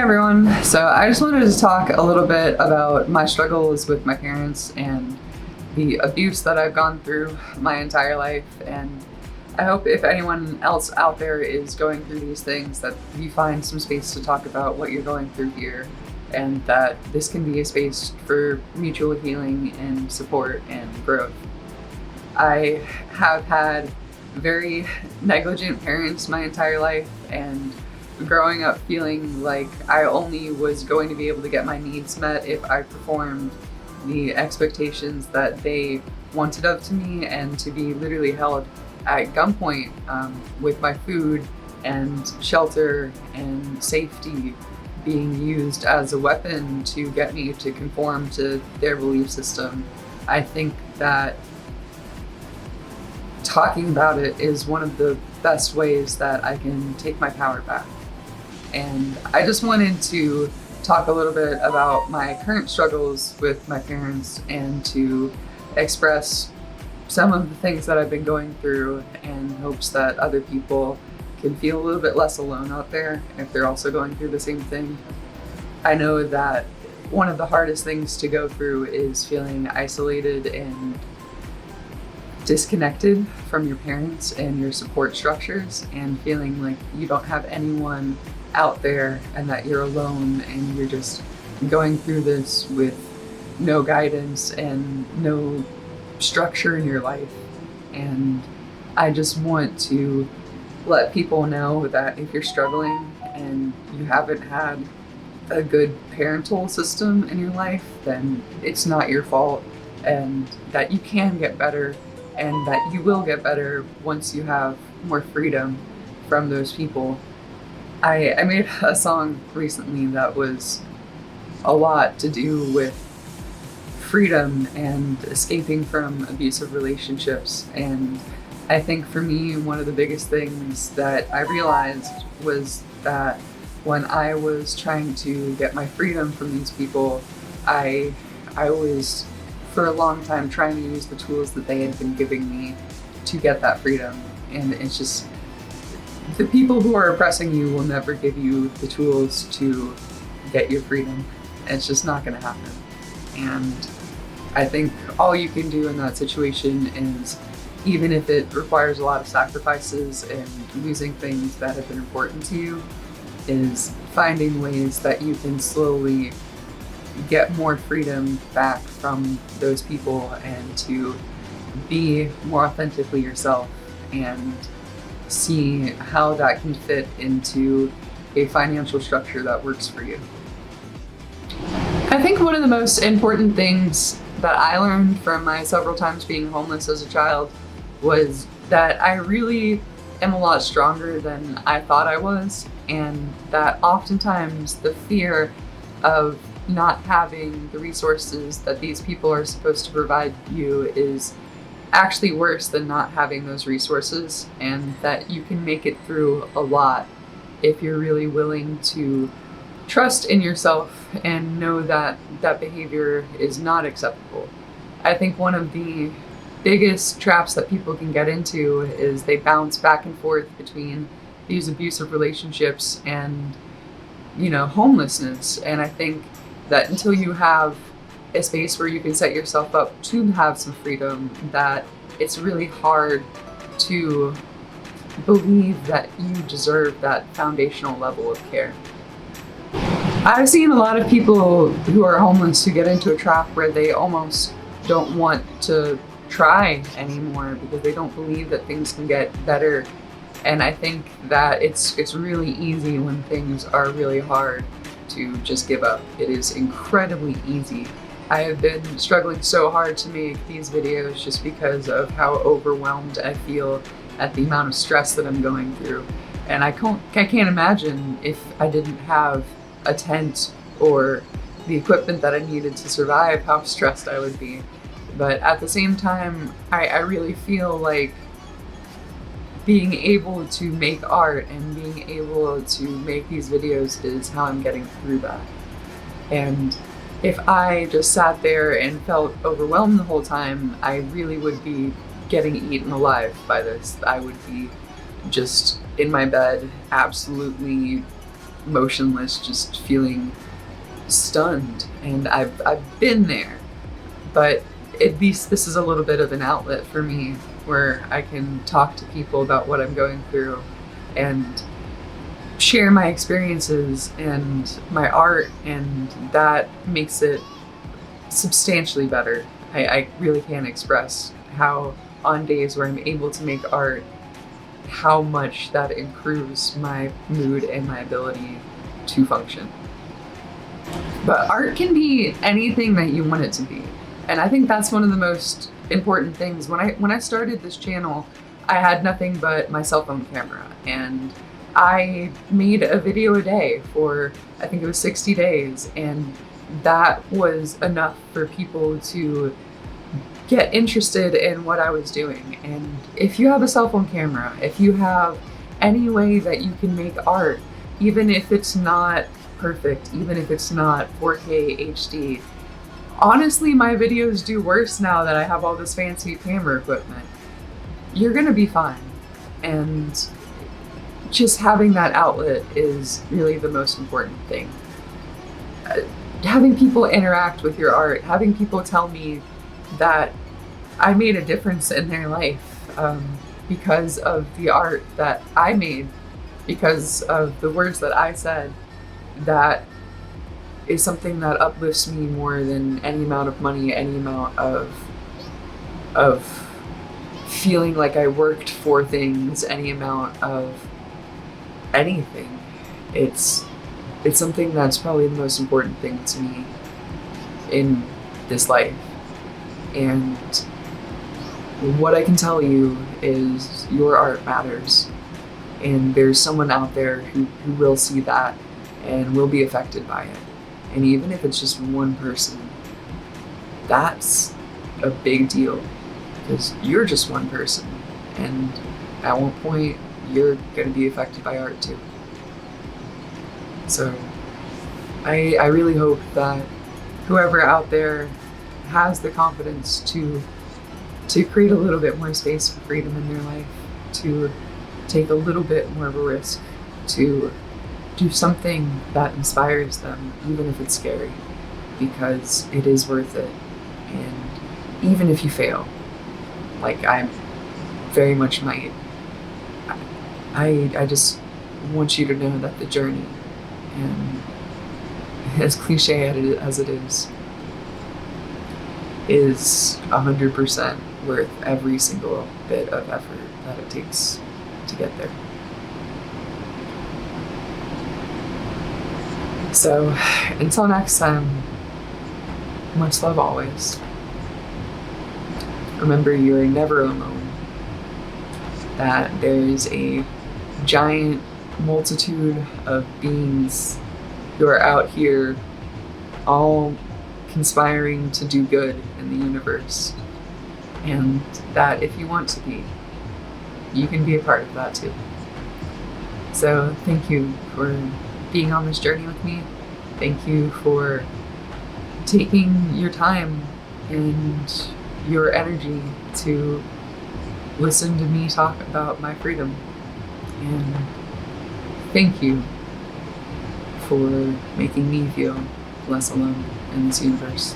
everyone. So I just wanted to talk a little bit about my struggles with my parents and the abuse that I've gone through my entire life. And I hope if anyone else out there is going through these things that you find some space to talk about what you're going through here, and that this can be a space for mutual healing and support and growth. I have had very negligent parents my entire life, and growing up feeling like I only was going to be able to get my needs met if I performed the expectations that they wanted of me, and to be literally held at gunpoint with my food and shelter and safety being used as a weapon to get me to conform to their belief system. I think that talking about it is one of the best ways that I can take my power back. And I just wanted to talk a little bit about my current struggles with my parents and to express some of the things that I've been going through in hopes that other people can feel a little bit less alone out there if they're also going through the same thing. I know that one of the hardest things to go through is feeling isolated and disconnected from your parents and your support structures, and feeling like you don't have anyone out there and that you're alone and you're just going through this with no guidance and no structure in your life. And I just want to let people know that if you're struggling and you haven't had a good parental system in your life, then it's not your fault, and that you can get better, and that you will get better once you have more freedom from those people. I made a song recently that was a lot to do with freedom and escaping from abusive relationships. And I think for me, one of the biggest things that I realized was that when I was trying to get my freedom from these people, I was for a long time trying to use the tools that they had been giving me to get that freedom. And it's just, the people who are oppressing you will never give you the tools to get your freedom. It's just not going to happen. And I think all you can do in that situation is, even if it requires a lot of sacrifices and losing things that have been important to you, is finding ways that you can slowly get more freedom back from those people and to be more authentically yourself, and see how that can fit into a financial structure that works for you. I think one of the most important things that I learned from my several times being homeless as a child was that I really am a lot stronger than I thought I was, and that oftentimes the fear of not having the resources that these people are supposed to provide you is actually worse than not having those resources, and that you can make it through a lot if you're really willing to trust in yourself and know that that behavior is not acceptable. I think one of the biggest traps that people can get into is they bounce back and forth between these abusive relationships and, homelessness. And I think that until you have a space where you can set yourself up to have some freedom, that it's really hard to believe that you deserve that foundational level of care. I've seen a lot of people who are homeless who get into a trap where they almost don't want to try anymore because they don't believe that things can get better. And I think that it's really easy when things are really hard to just give up. It is incredibly easy. I have been struggling so hard to make these videos just because of how overwhelmed I feel at the amount of stress that I'm going through. And I can't imagine if I didn't have a tent or the equipment that I needed to survive, how stressed I would be. But at the same time, I really feel like being able to make art and being able to make these videos is how I'm getting through that. And if I just sat there and felt overwhelmed the whole time, I really would be getting eaten alive by this. I would be just in my bed, absolutely motionless, just feeling stunned. And I've been there, but at least this is a little bit of an outlet for me where I can talk to people about what I'm going through and share my experiences and my art, and that makes it substantially better. I really can't express how on days where I'm able to make art, how much that improves my mood and my ability to function. But art can be anything that you want it to be. And I think that's one of the most important things. When I started this channel, I had nothing but my cell phone camera, and I made a video a day for, I think it was 60 days, and that was enough for people to get interested in what I was doing. And if you have a cell phone camera, if you have any way that you can make art, even if it's not perfect, even if it's not 4K HD, honestly, my videos do worse now that I have all this fancy camera equipment. You're gonna be fine. And just having that outlet is really the most important thing. Having people interact with your art, having people tell me that I made a difference in their life because of the art that I made, because of the words that I said, that is something that uplifts me more than any amount of money, any amount of feeling like I worked for things, any amount of anything. It's something that's probably the most important thing to me in this life. And what I can tell you is your art matters, and there's someone out there who will see that and will be affected by it. And even if it's just one person, that's a big deal, because you're just one person, and at one point you're going to be affected by art too. So I really hope that whoever out there has the confidence to create a little bit more space for freedom in their life, to take a little bit more of a risk, to do something that inspires them, even if it's scary, because it is worth it. And even if you fail, like I very much might, I just want you to know that the journey, and as cliche as it is 100% worth every single bit of effort that it takes to get there. So until next time, much love always. Remember, you're never alone. That there's a giant multitude of beings who are out here all conspiring to do good in the universe. And that if you want to be, you can be a part of that too. So thank you for being on this journey with me. Thank you for taking your time and your energy to listen to me talk about my freedom. And thank you for making me feel less alone in this universe.